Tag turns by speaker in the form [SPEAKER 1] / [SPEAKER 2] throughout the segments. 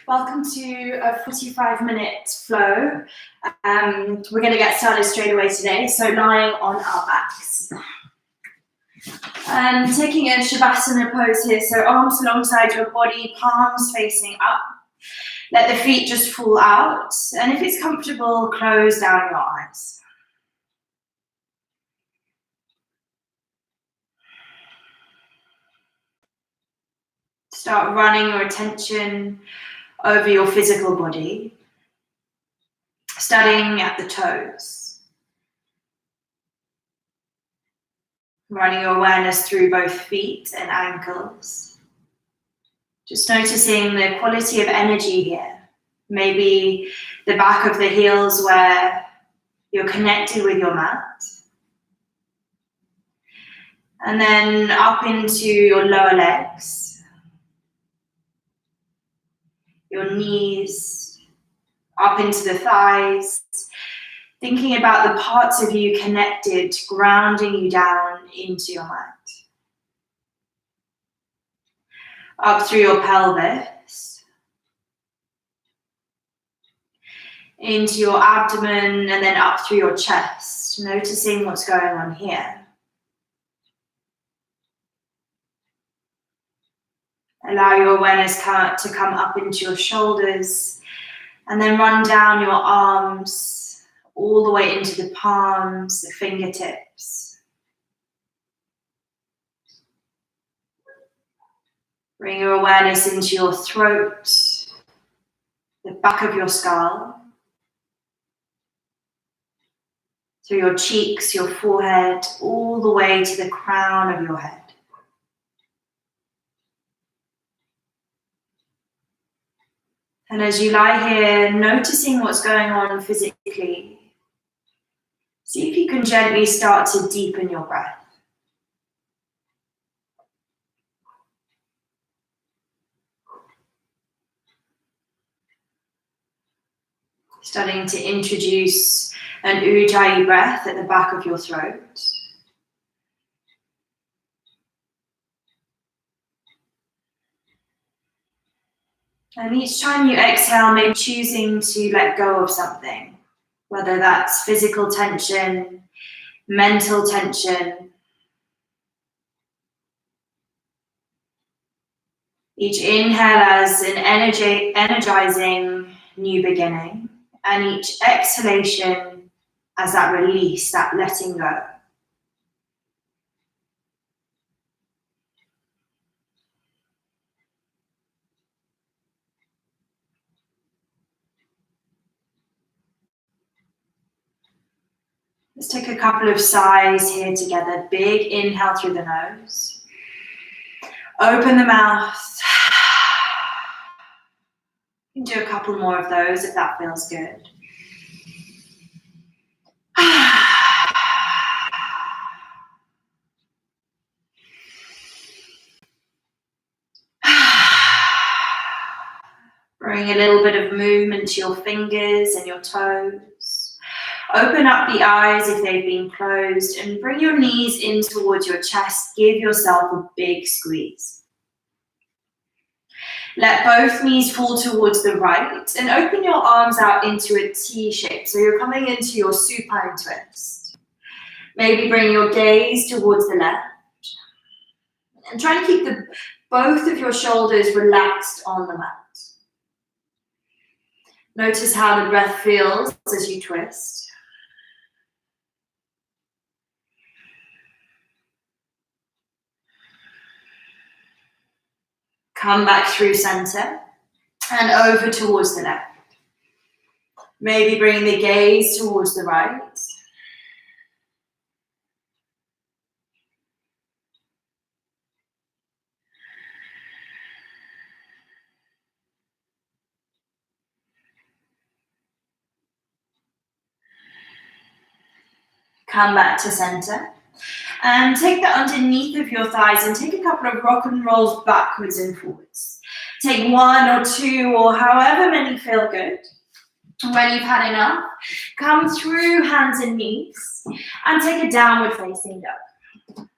[SPEAKER 1] Welcome to a 45-minute flow. We're going to get started straight away today. So lying on our backs. And taking a Shavasana pose here. So arms alongside your body, palms facing up. Let the feet just fall out. And if it's comfortable, close down your eyes. Start running your attention over your physical body, starting at the toes. Running your awareness through both feet and ankles. Just noticing the quality of energy here. Maybe the back of the heels where you're connected with your mat. And then up into your lower legs. Your knees, up into the thighs, thinking about the parts of you connected, grounding you down into your mat. Up through your pelvis, into your abdomen, and then up through your chest, noticing what's going on here. Allow your awareness to come up into your shoulders and then run down your arms all the way into the palms, the fingertips. Bring your awareness into your throat, the back of your skull, through your cheeks, your forehead, all the way to the crown of your head. And as you lie here, noticing what's going on physically, see if you can gently start to deepen your breath. Starting to introduce an Ujjayi breath at the back of your throat. And each time you exhale, maybe choosing to let go of something, whether that's physical tension, mental tension. Each inhale as an energizing new beginning, and each exhalation as that release, that letting go. Let's take a couple of sighs here together. Big inhale through the nose. Open the mouth. You can do a couple more of those if that feels good. Bring a little bit of movement to your fingers and your toes. Open up the eyes if they've been closed and bring your knees in towards your chest. Give yourself a big squeeze. Let both knees fall towards the right and open your arms out into a T shape. So you're coming into your supine twist. Maybe bring your gaze towards the left. And try to keep both of your shoulders relaxed on the mat. Notice how the breath feels as you twist. Come back through center and over towards the left. Maybe bring the gaze towards the right. Come back to center. And take the underneath of your thighs and take a couple of rock and rolls backwards and forwards. Take one or two or however many feel good. When you've had enough, come through hands and knees and take a downward facing dog.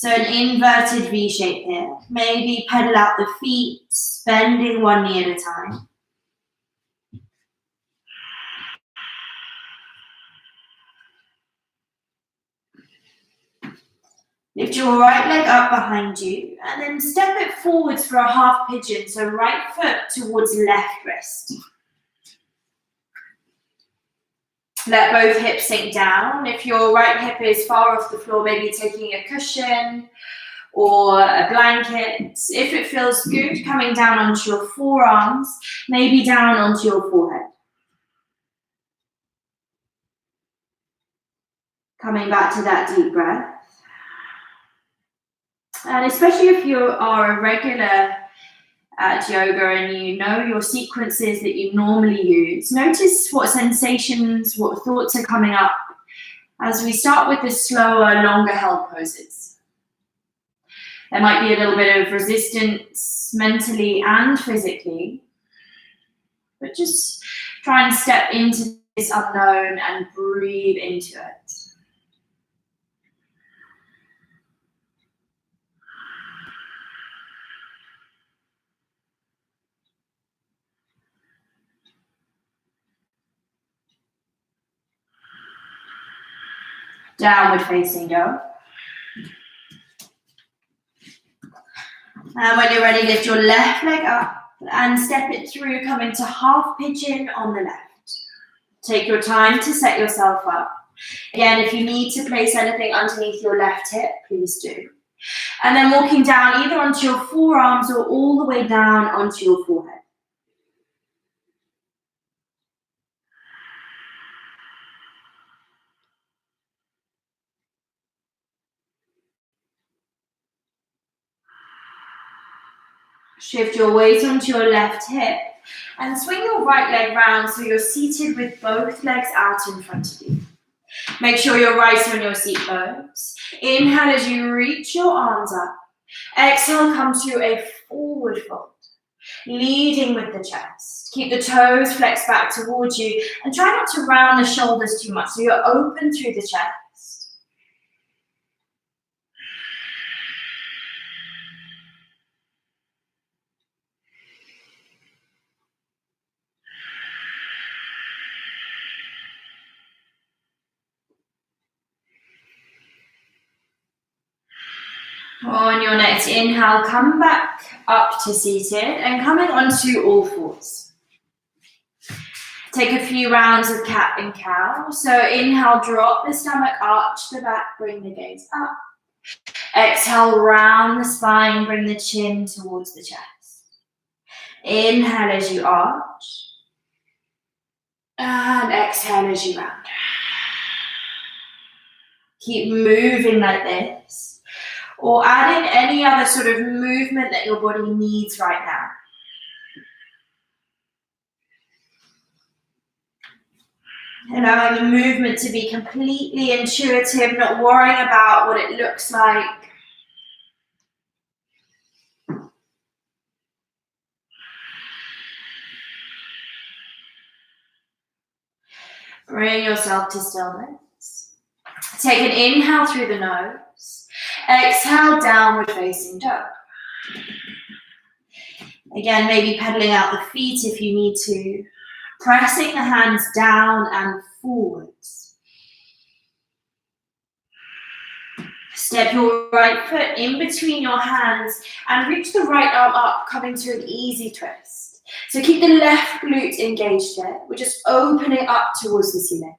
[SPEAKER 1] So an inverted V shape here. Maybe pedal out the feet, bending one knee at a time. Lift your right leg up behind you and then step it forwards for a half pigeon. So right foot towards left wrist. Let both hips sink down. If your right hip is far off the floor, maybe taking a cushion or a blanket. If it feels good, coming down onto your forearms, maybe down onto your forehead. Coming back to that deep breath. And especially if you are a regular at yoga and you know your sequences that you normally use, notice what sensations, what thoughts are coming up as we start with the slower, longer held poses. There might be a little bit of resistance mentally and physically, but just try and step into this unknown and breathe into it. Downward facing dog. And when you're ready, lift your left leg up and step it through, coming to half pigeon on the left. Take your time to set yourself up. Again, if you need to place anything underneath your left hip, please do. And then walking down either onto your forearms or all the way down onto your forehead. Shift your weight onto your left hip and swing your right leg round so you're seated with both legs out in front of you. Make sure you're right on your seat bones. Inhale as you reach your arms up. Exhale, come to a forward fold, leading with the chest. Keep the toes flexed back towards you and try not to round the shoulders too much so you're open through the chest. On your next inhale, come back up to seated and coming onto all fours. Take a few rounds of cat and cow. So inhale, drop the stomach, arch the back, bring the gaze up. Exhale, round the spine, bring the chin towards the chest. Inhale as you arch. And exhale as you round. Keep moving like this. Or add in any other sort of movement that your body needs right now. Allowing the movement to be completely intuitive, not worrying about what it looks like. Bring yourself to stillness. Take an inhale through the nose. Exhale, downward facing dog. Again, maybe pedaling out the feet if you need to. Pressing the hands down and forwards. Step your right foot in between your hands and reach the right arm up, coming to an easy twist. So keep the left glute engaged here. We're just opening up towards the ceiling.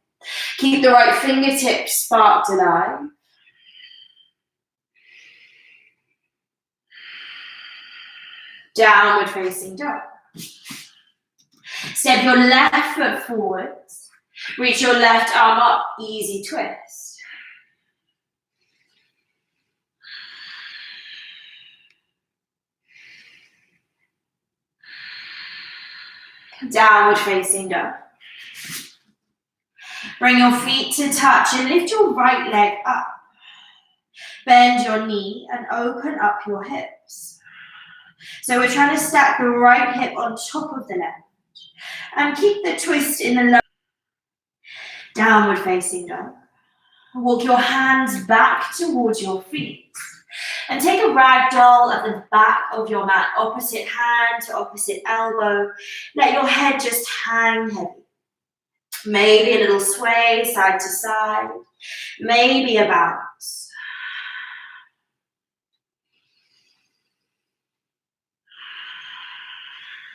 [SPEAKER 1] Keep the right fingertips sparked alive. Downward facing dog. Step your left foot forwards. Reach your left arm up, easy twist. Downward facing dog. Bring your feet to touch and lift your right leg up. Bend your knee and open up your hips. So we're trying to stack the right hip on top of the left. And keep the twist in the lower. Downward facing dog. Walk your hands back towards your feet. And take a ragdoll at the back of your mat, opposite hand to opposite elbow. Let your head just hang heavy. Maybe a little sway side to side, maybe a bounce.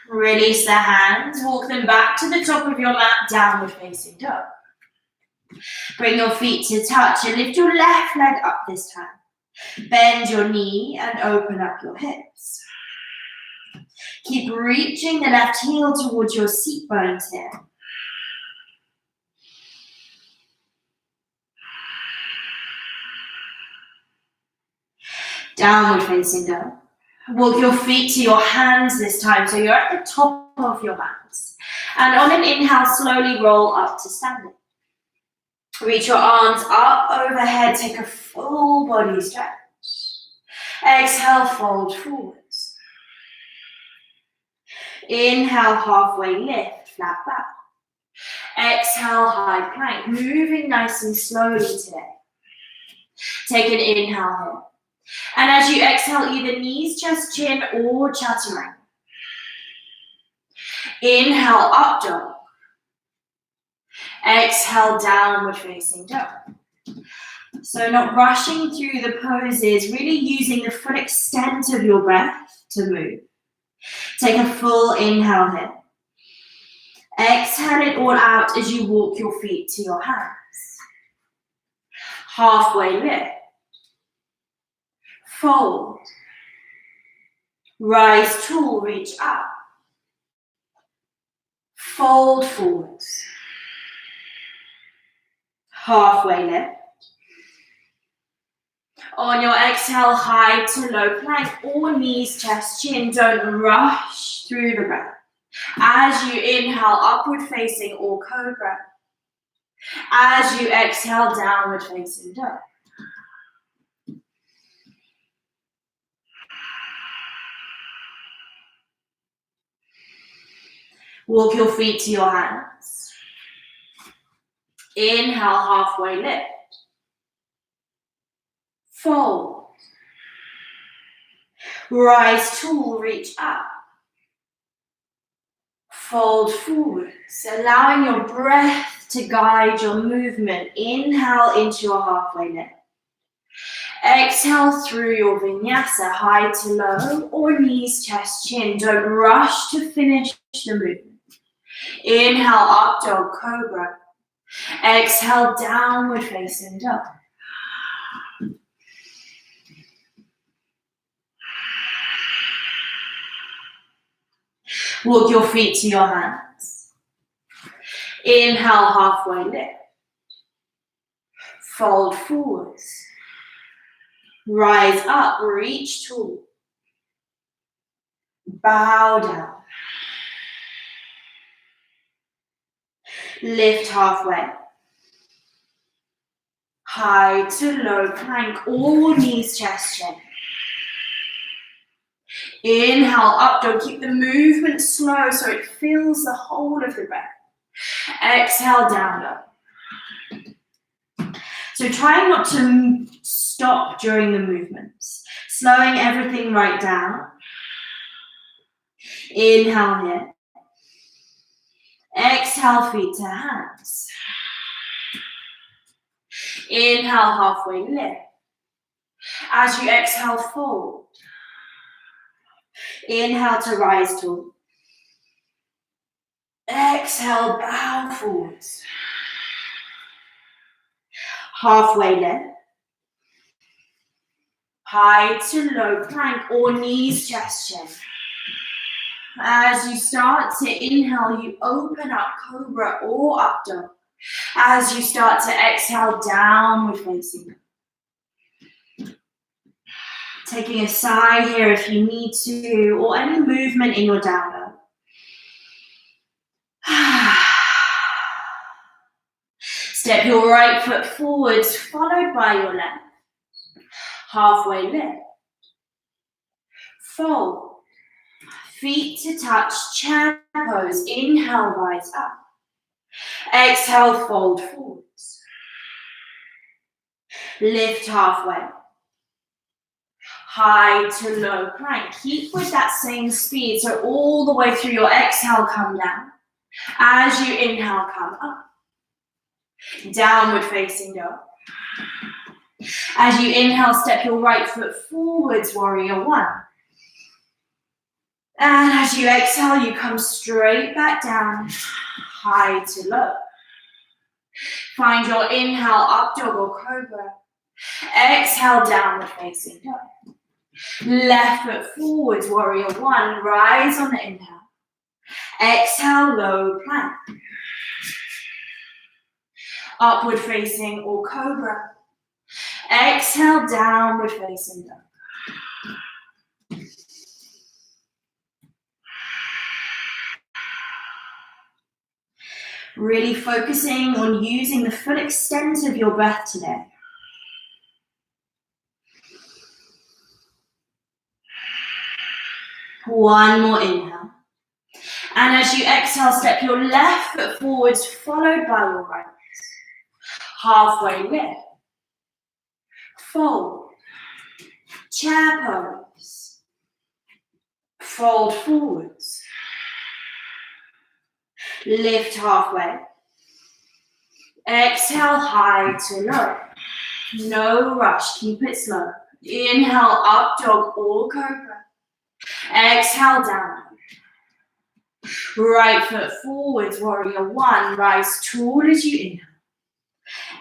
[SPEAKER 1] Release the hands, walk them back to the top of your mat, downward facing dog. Bring your feet to touch and lift your left leg up this time. Bend your knee and open up your hips. Keep reaching the left heel towards your seat bones here. Downward facing dog. Walk your feet to your hands this time, so you're at the top of your mats. And on an inhale, slowly roll up to standing. Reach your arms up overhead, take a full body stretch. Exhale, fold forwards. Inhale, halfway lift, flat back. Exhale, high plank, moving nice and slowly today. Take an inhale here. And as you exhale, either knees, chest, chin, or chaturanga. Inhale, up dog. Exhale, downward facing dog. So not rushing through the poses, really using the full extent of your breath to move. Take a full inhale here. Exhale it all out as you walk your feet to your hands. Halfway lift. Fold. Rise tall, reach up. Fold forwards. Halfway lift. On your exhale, high to low plank, or knees, chest, chin. Don't rush through the breath. As you inhale, upward facing or cobra. As you exhale, downward facing dog. Walk your feet to your hands. Inhale, halfway lift. Fold. Rise tall, reach up. Fold forwards, allowing your breath to guide your movement. Inhale into your halfway lift. Exhale through your vinyasa, high to low, or knees, chest, chin. Don't rush to finish the movement. Inhale, up dog, cobra. Exhale, downward facing dog. Walk your feet to your hands. Inhale, halfway lift. Fold forwards. Rise up, reach tall. Bow down. Lift halfway. High to low plank, all knees, chest, chin. Inhale, up dog. Keep the movement slow so it fills the whole of the breath. Exhale, down dog. So try not to stop during the movements. Slowing everything right down. Inhale here. Exhale, feet to hands. Inhale, halfway lift. As you exhale, fold. Inhale to rise tall. Exhale, bow forwards. Halfway lift. High to low plank or knees, chest, chin. As you start to inhale, you open up cobra or up dog. As you start to exhale, downward facing. Taking a sigh here if you need to, or any movement in your down dog. Step your right foot forwards, followed by your left. Halfway lift. Fold. Feet to touch, chair pose. Inhale, rise up. Exhale, fold forwards. Lift halfway. high to low plank. Keep with that same speed, so all the way through your exhale, come down. As you inhale, come up. Downward facing dog. As you inhale, step your right foot forwards, warrior one. And as you exhale, you come straight back down, high to low. Find your inhale, up dog or cobra. Exhale, downward facing dog. Left foot forwards, warrior one. Rise on the inhale. Exhale, low plank. Upward facing or cobra. Exhale, downward facing dog. Really focusing on using the full extent of your breath today. One more inhale. And as you exhale, step your left foot forwards, followed by your right. Halfway lift. Fold. Chair pose. Fold forwards. Lift halfway. Exhale, high to low. No rush, keep it slow. Inhale, up dog or cobra. Exhale, down. Right foot forwards, warrior one. Rise tall as you inhale.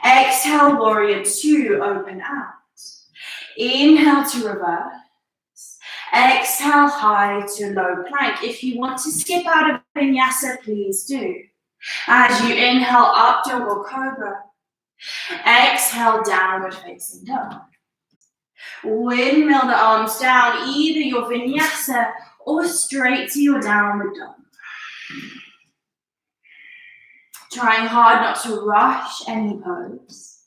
[SPEAKER 1] Exhale, warrior two, open out. Inhale to reverse. Exhale, high to low plank. If you want to skip out of vinyasa, please do. As you inhale, up dog or cobra. Exhale, downward facing dog. Windmill the arms down, either your vinyasa or straight to your downward dog. Trying hard not to rush any pose.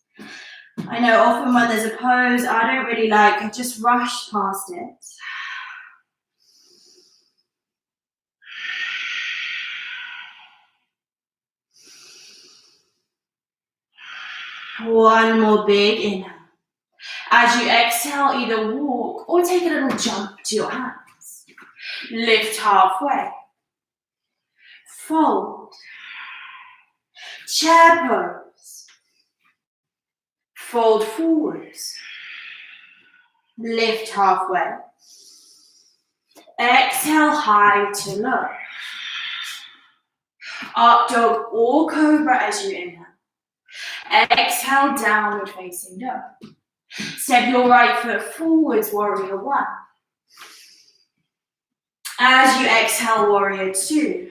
[SPEAKER 1] I know often when there's a pose I don't really like, I just rush past it. One more big inhale. As you exhale, either walk or take a little jump to your hands. Lift halfway. Fold. Chair pose. Fold forwards. Lift halfway. Exhale, high to low. Up dog or cobra as you inhale. Exhale, downward facing dog. Step your right foot forwards, warrior one. As you exhale, warrior two.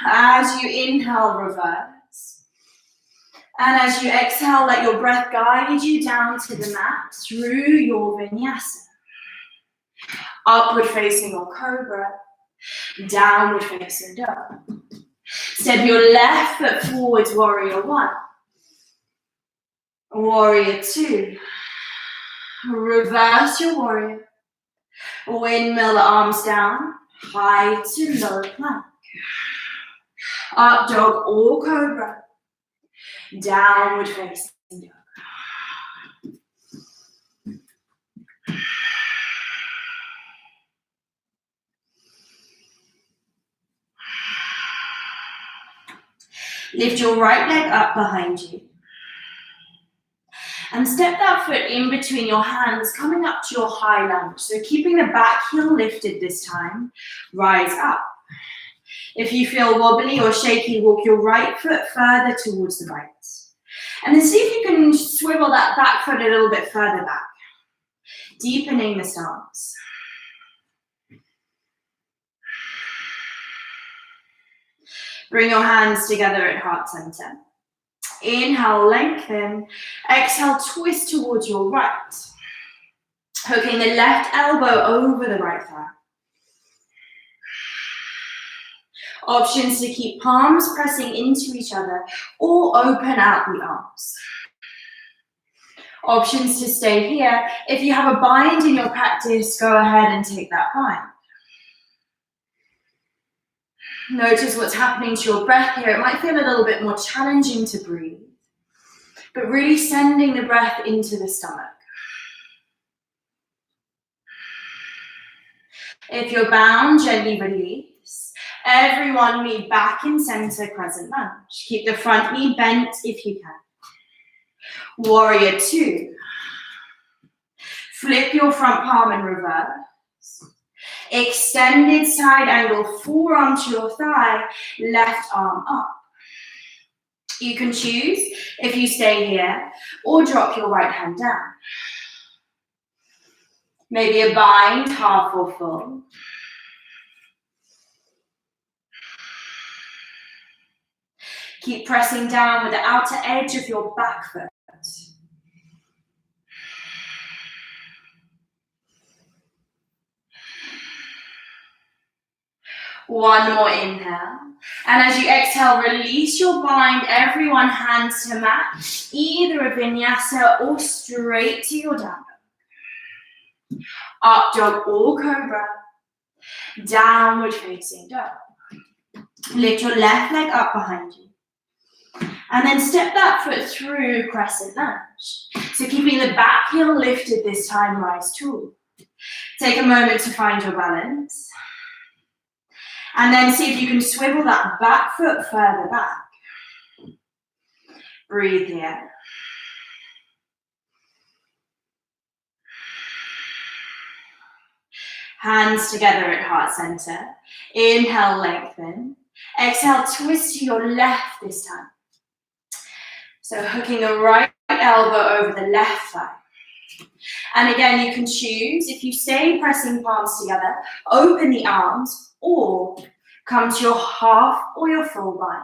[SPEAKER 1] As you inhale, reverse. And as you exhale, let your breath guide you down to the mat through your vinyasa. Upward facing or cobra. Downward facing dog. Step your left foot forwards, warrior one. Warrior two. Reverse your warrior. Windmill the arms down. High to low plank. Up dog or cobra. Downward facing dog. Lift your right leg up behind you. And step that foot in between your hands, coming up to your high lunge. So keeping the back heel lifted this time, rise up. If you feel wobbly or shaky, walk your right foot further towards the right. And then see if you can swivel that back foot a little bit further back, deepening the stance. Bring your hands together at heart center. Inhale, lengthen. Exhale, twist towards your right. Hooking the left elbow over the right thigh. Options to keep palms pressing into each other or open out the arms. Options to stay here. If you have a bind in your practice, go ahead and take that bind. Notice what's happening to your breath here. It might feel a little bit more challenging to breathe, but really sending the breath into the stomach. If you're bound, gently release. Everyone meet back in center, crescent lunge. Keep the front knee bent if you can. Warrior two. Flip your front palm in reverse. Extended side angle, forearm to your thigh, left arm up. You can choose if you stay here or drop your right hand down. Maybe a bind, half or full. Keep pressing down with the outer edge of your back foot. One more inhale. And as you exhale, release your bind. Everyone hands to mat, either a vinyasa or straight to your down dog. Up dog or cobra. Downward facing dog. Lift your left leg up behind you. And then step that foot through crescent lunge. So keeping the back heel lifted this time, rise tall. Take a moment to find your balance. And then see if you can swivel that back foot further back. Breathe here. Hands together at heart center. Inhale, lengthen. Exhale, twist to your left this time. So hooking the right elbow over the left thigh. And again, you can choose, if you stay pressing palms together, open the arms or come to your half or your full bind.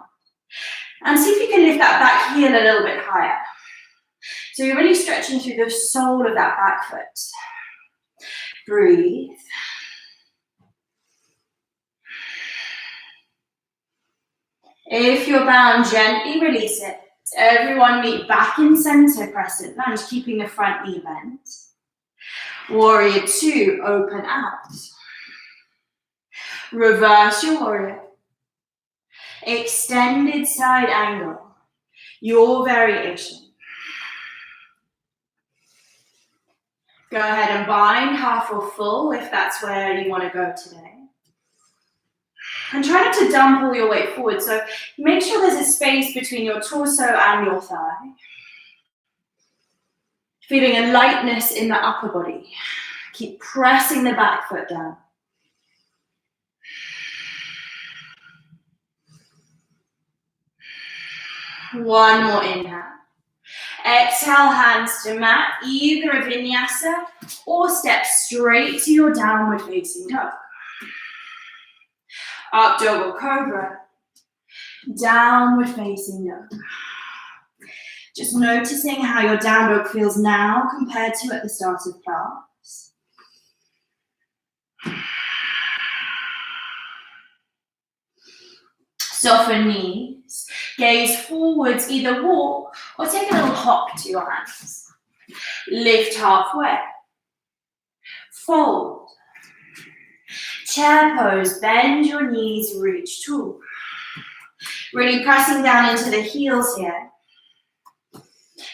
[SPEAKER 1] And see if you can lift that back heel a little bit higher. So you're really stretching through the sole of that back foot. Breathe. If you're bound, gently release it. Everyone meet back in center, crescent lunge, keeping the front knee bent. Warrior two, open out. Reverse your warrior. Extended side angle, your variation. Go ahead and bind half or full if that's where you want to go today. And try not to dump all your weight forward. So make sure there's a space between your torso and your thigh. Feeling a lightness in the upper body. Keep pressing the back foot down. One more inhale. Exhale, hands to mat, either a vinyasa or step straight to your downward facing dog. Up dog or cobra, downward facing dog. Just noticing how your down dog feels now compared to at the start of class. Soften knees, gaze forwards, either walk or take a little hop to your hands. Lift halfway, fold. Chair pose, bend your knees, reach tall. Really pressing down into the heels here.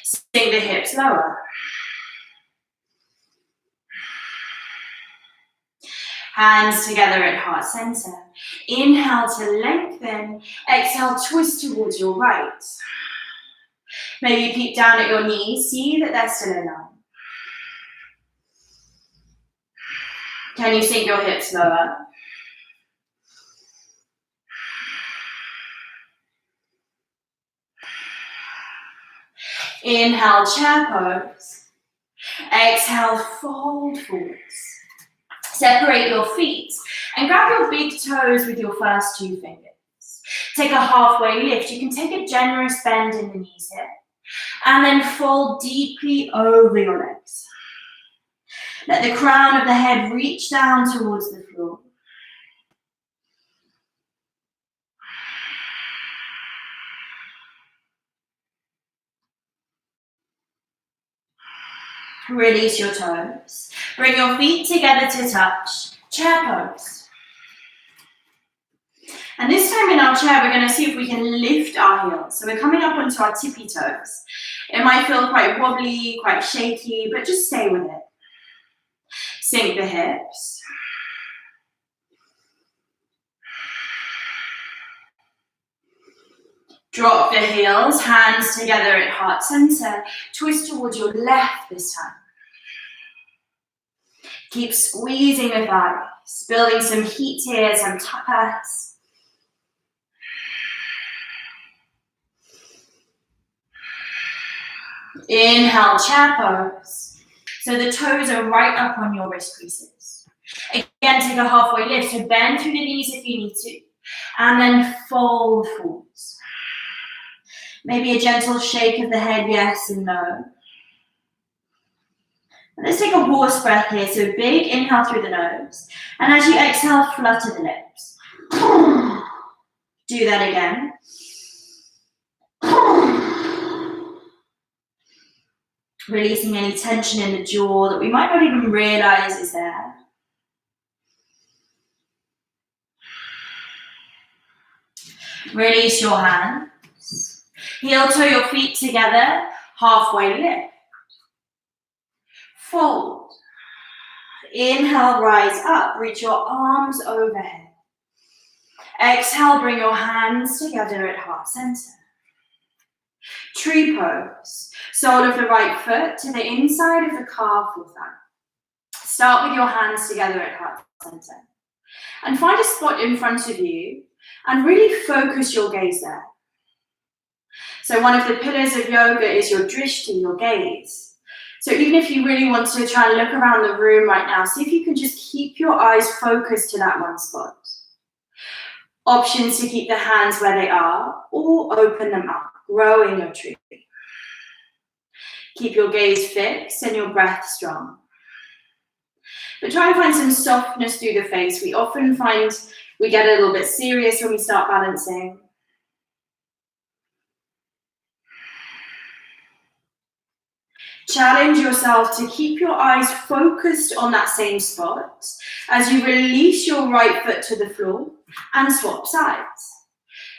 [SPEAKER 1] Sink the hips lower. Hands together at heart center. Inhale to lengthen. Exhale, twist towards your right. Maybe peek down at your knees. See that they're still aligned. Can you sink your hips lower? Inhale, chair pose. Exhale, fold forwards. Separate your feet and grab your big toes with your first two fingers. Take a halfway lift. You can take a generous bend in the knees here. And then fold deeply over your legs. Let the crown of the head reach down towards the floor. Release your toes. Bring your feet together to touch. Chair pose. And this time in our chair, we're going to see if we can lift our heels. So we're coming up onto our tippy toes. It might feel quite wobbly, quite shaky, but just stay with it. Sink the hips. Drop the heels, hands together at heart center. Twist towards your left this time. Keep squeezing the thighs, building some heat here, some tapas. Inhale, chair pose. So the toes are right up on your wrist creases. Again, take a halfway lift, so bend through the knees if you need to. And then fold forwards. Maybe a gentle shake of the head, yes and no. Let's take a horse breath here. So big inhale through the nose. And as you exhale, flutter the lips. Do that again. Releasing any tension in the jaw that we might not even realize is there. Release your hands. Heel toe your feet together. Halfway lift. Fold. Inhale, rise up. Reach your arms overhead. Exhale, bring your hands together at heart center. Tree pose. Sole of the right foot to the inside of the calf or thigh. Start with your hands together at heart center. And find a spot in front of you and really focus your gaze there. So one of the pillars of yoga is your drishti, your gaze. So even if you really want to try and look around the room right now, see if you can just keep your eyes focused to that one spot. Options to keep the hands where they are or open them up, grow in your tree. Keep your gaze fixed and your breath strong. But try and find some softness through the face. We often find we get a little bit serious when we start balancing. Challenge yourself to keep your eyes focused on that same spot as you release your right foot to the floor and swap sides.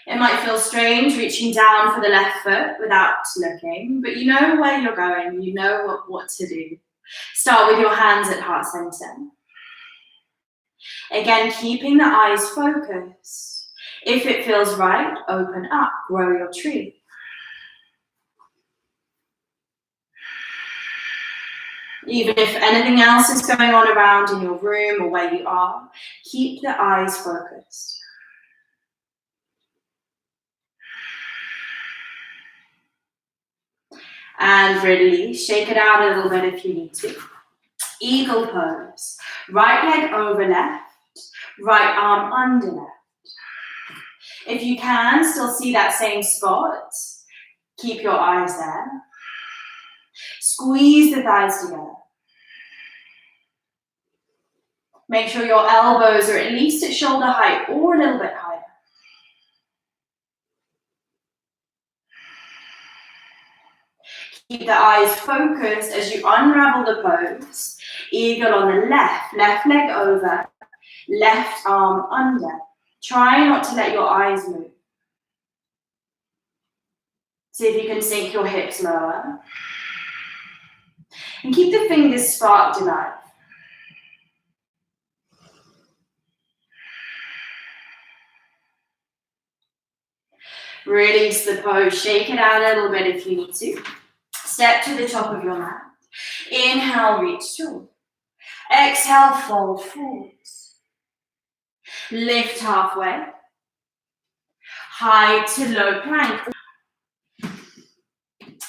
[SPEAKER 1] It might feel strange reaching down for the left foot without looking, but you know where you're going, you know what to do. Start with your hands at heart center. Again, keeping the eyes focused. If it feels right, open up, grow your tree. Even if anything else is going on around in your room or where you are, keep the eyes focused. And release, shake it out a little bit if you need to. Eagle pose, right leg over left, right arm under left. If you can still see that same spot, keep your eyes there. Squeeze the thighs together. Make sure your elbows are at least at shoulder height or a little bit higher. Keep the eyes focused as you unravel the pose. Eagle on the left, left leg over, left arm under. Try not to let your eyes move. See if you can sink your hips lower. And keep the fingers sparked alive. Release the pose, shake it out a little bit if you need to. Step to the top of your mat. Inhale, reach tall. Exhale, fold forwards. Lift halfway. High to low plank.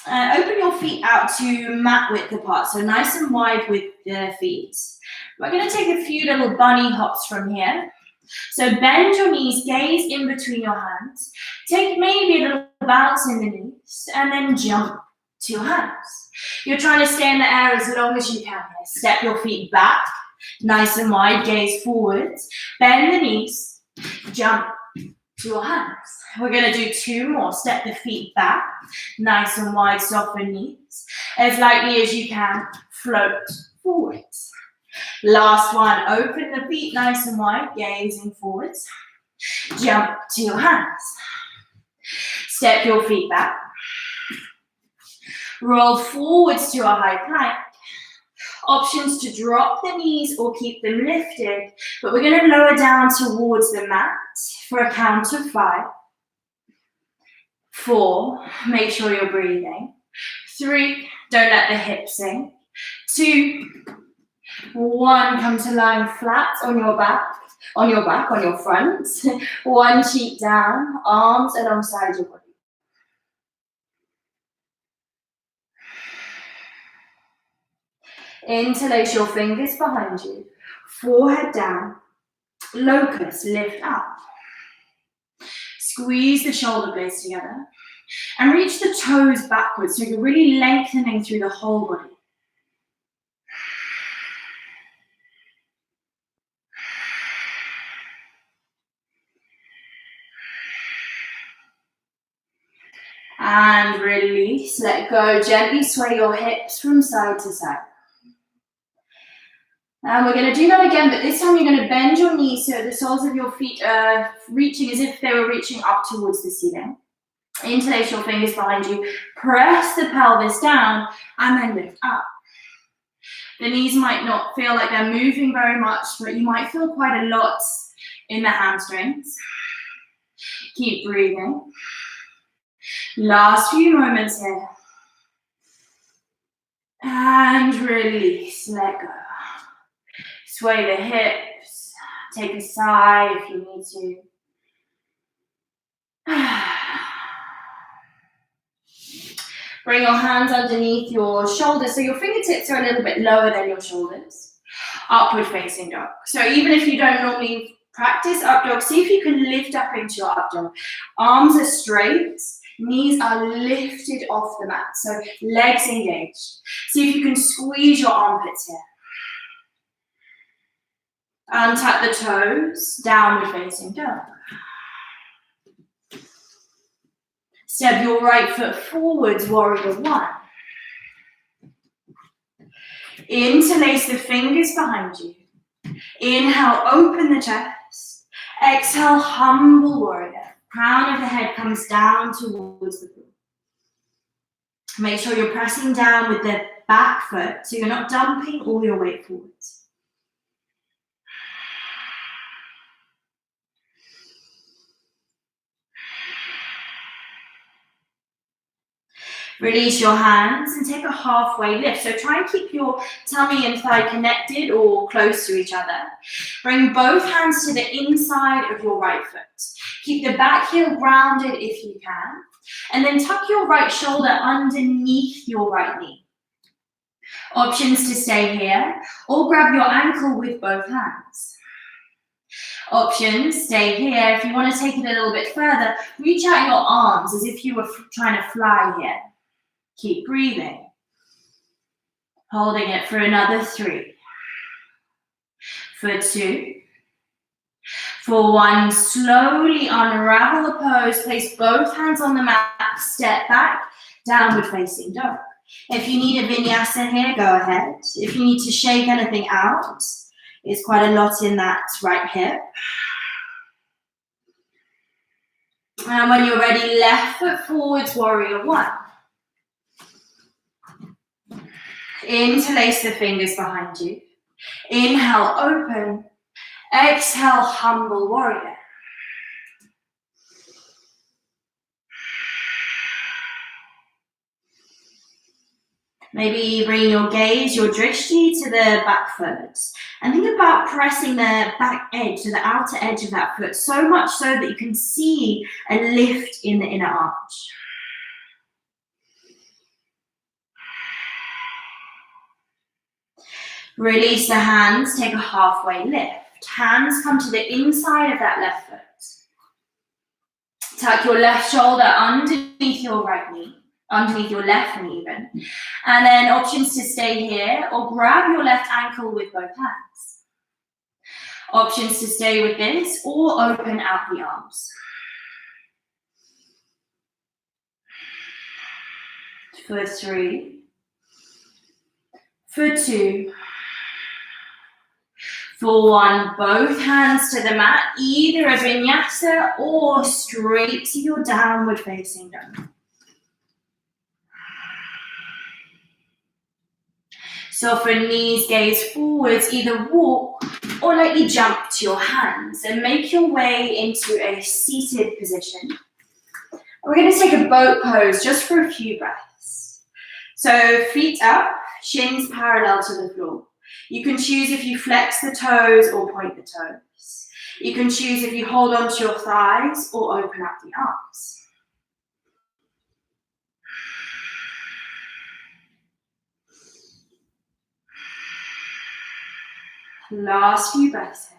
[SPEAKER 1] Open your feet out to mat width apart, so nice and wide with the feet. We're going to take a few little bunny hops from here. So bend your knees, gaze in between your hands. Take maybe a little bounce in the knees, and then jump to your hands. You're trying to stay in the air as long as you can here. Step your feet back, nice and wide, gaze forwards. Bend the knees, jump to your hands. We're going to do two more. Step the feet back, nice and wide, soften knees. As lightly as you can, float forwards. Last one, open the feet nice and wide, gazing forwards. Jump to your hands. Step your feet back. Roll forwards to a high plank. Options to drop the knees or keep them lifted, but we're going to lower down towards the mat for a count of 5, 4, make sure you're breathing. 3, don't let the hips sink. 2, 1, come to lying flat on your back, on your front. 1 cheek down, arms alongside your body. Interlace your fingers behind you, forehead down, locust, lift up. Squeeze the shoulder blades together and reach the toes backwards so you're really lengthening through the whole body. And release, let go, gently sway your hips from side to side. And we're going to do that again, but this time you're going to bend your knees so the soles of your feet are reaching as if they were reaching up towards the ceiling. Interlace your fingers behind you, press the pelvis down, and then lift up. The knees might not feel like they're moving very much, but you might feel quite a lot in the hamstrings. Keep breathing. Last few moments here. And release, let go. Sway the hips, take a sigh if you need to. Bring your hands underneath your shoulders, so your fingertips are a little bit lower than your shoulders. Upward facing dog. So even if you don't normally practice up dog, see if you can lift up into your up dog. Arms are straight, knees are lifted off the mat, so legs engaged. See if you can squeeze your armpits here. Untap the toes, downward facing dog. Step your right foot forwards, warrior 1. Interlace the fingers behind you. Inhale, open the chest. Exhale, humble warrior. Crown of the head comes down towards the floor. Make sure you're pressing down with the back foot so you're not dumping all your weight forwards. Release your hands and take a halfway lift. So try and keep your tummy and thigh connected or close to each other. Bring both hands to the inside of your right foot. Keep the back heel grounded if you can. And then tuck your right shoulder underneath your right knee. Options to stay here or grab your ankle with both hands. Options, stay here. If you want to take it a little bit further, reach out your arms as if you were trying to fly here. Keep breathing. Holding it for another 3. For 2. For 1, slowly unravel the pose. Place both hands on the mat. Step back, downward facing dog. If you need a vinyasa here, go ahead. If you need to shake anything out, it's quite a lot in that right hip. And when you're ready, left foot forwards, warrior 1. Interlace the fingers behind you. Inhale, open. Exhale, humble warrior. Maybe bring your gaze, your drishti to the back foot. And think about pressing the back edge to the outer edge of that foot, so much so that you can see a lift in the inner arch. Release the hands, take a halfway lift. Hands come to the inside of that left foot. Tuck your left shoulder underneath your right knee, underneath your left knee even. And then options to stay here or grab your left ankle with both hands. Options to stay with this or open out the arms. For 3. For 2. For 1, both hands to the mat, either a vinyasa or straight to your downward facing dog. Soften knees, gaze forwards, either walk or lightly jump to your hands and make your way into a seated position. We're going to take a boat pose just for a few breaths. So feet up, shins parallel to the floor. You can choose if you flex the toes or point the toes. You can choose if you hold on to your thighs or open up the arms. Last few breaths here.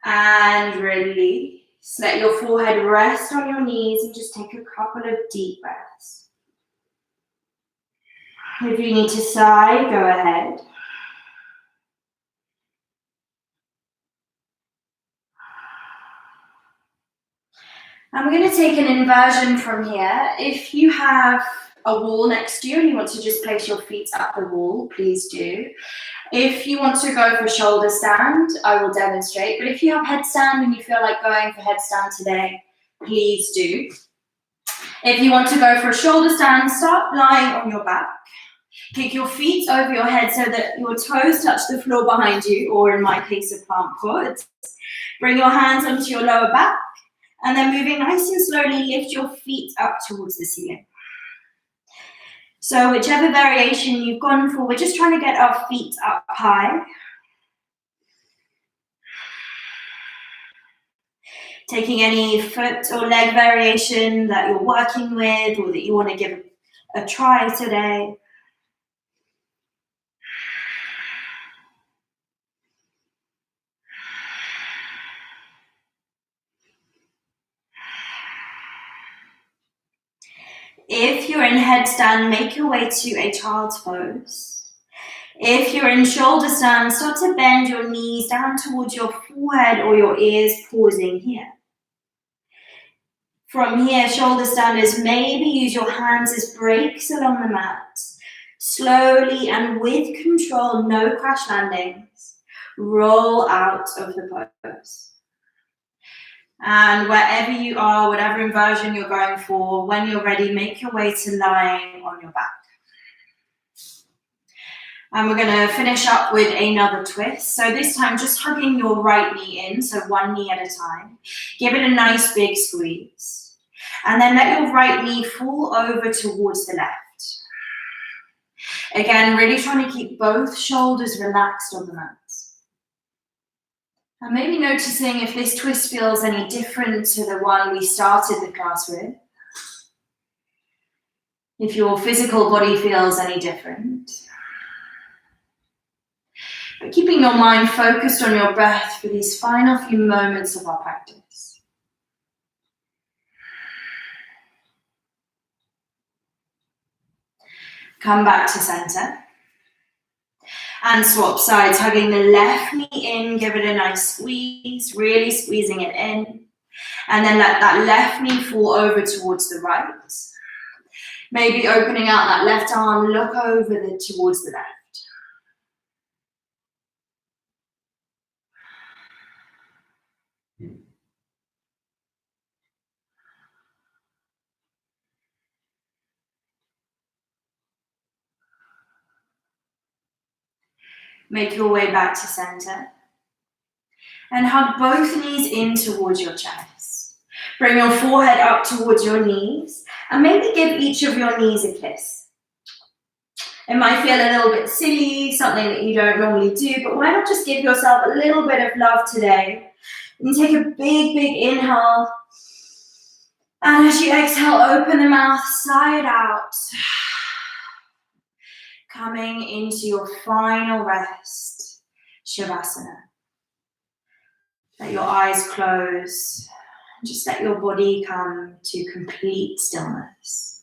[SPEAKER 1] And release. Let your forehead rest on your knees and just take a couple of deep breaths. If you need to sigh, go ahead. And we're going to take an inversion from here. If you have a wall next to you and you want to just place your feet up the wall, please do. If you want to go for shoulder stand, I will demonstrate. But if you have headstand and you feel like going for headstand today, please do. If you want to go for a shoulder stand, start lying on your back. Kick your feet over your head so that your toes touch the floor behind you, or in my case, a plant foot. Bring your hands onto your lower back, and then moving nice and slowly, lift your feet up towards the ceiling. So whichever variation you've gone for, we're just trying to get our feet up high. Taking any foot or leg variation that you're working with or that you want to give a try today. If you're in headstand, make your way to a child's pose. If you're in shoulder stand, start to bend your knees down towards your forehead or your ears, pausing here. From here, shoulder standers, maybe use your hands as brakes along the mat. Slowly and with control, no crash landings, roll out of the pose. And wherever you are, whatever inversion you're going for, when you're ready, make your way to lying on your back. And we're going to finish up with another twist. So this time, just hugging your right knee in, so one knee at a time. Give it a nice big squeeze. And then let your right knee fall over towards the left. Again, really trying to keep both shoulders relaxed on the mat. And maybe noticing if this twist feels any different to the one we started the class with. If your physical body feels any different. But keeping your mind focused on your breath for these final few moments of our practice. Come back to center. And swap sides, hugging the left knee in, give it a nice squeeze, really squeezing it in. And then let that left knee fall over towards the right. Maybe opening out that left arm, look over towards the left. Make your way back to center. And hug both knees in towards your chest. Bring your forehead up towards your knees. And maybe give each of your knees a kiss. It might feel a little bit silly, something that you don't normally do, but why not just give yourself a little bit of love today? And take a big, big inhale. And as you exhale, open the mouth, sigh it out. Coming into your final rest, Shavasana. Let your eyes close. Just let your body come to complete stillness.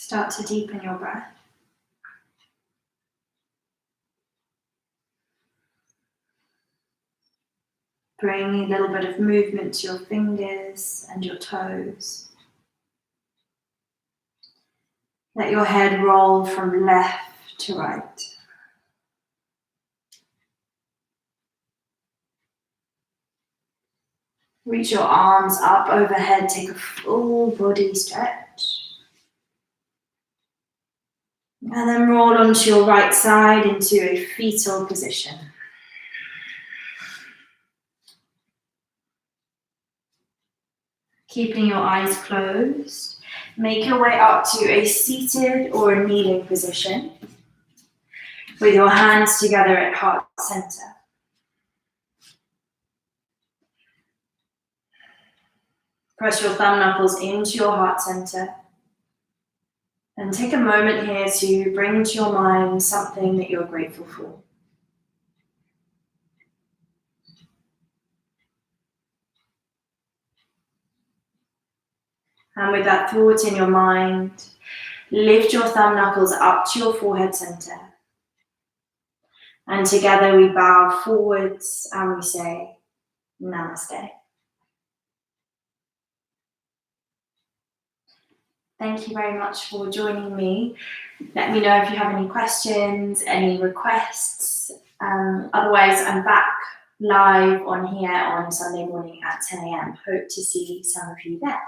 [SPEAKER 1] Start to deepen your breath. Bring a little bit of movement to your fingers and your toes. Let your head roll from left to right. Reach your arms up overhead, take a full body stretch. And then roll onto your right side into a fetal position. Keeping your eyes closed, make your way up to a seated or a kneeling position with your hands together at heart center. Press your thumb knuckles into your heart center and take a moment here to bring to your mind something that you're grateful for. And with that thought in your mind, lift your thumb knuckles up to your forehead center. And together we bow forwards and we say, Namaste. Thank you very much for joining me. Let me know if you have any questions, any requests. Otherwise, I'm back live on here on Sunday morning at 10 a.m. Hope to see some of you there.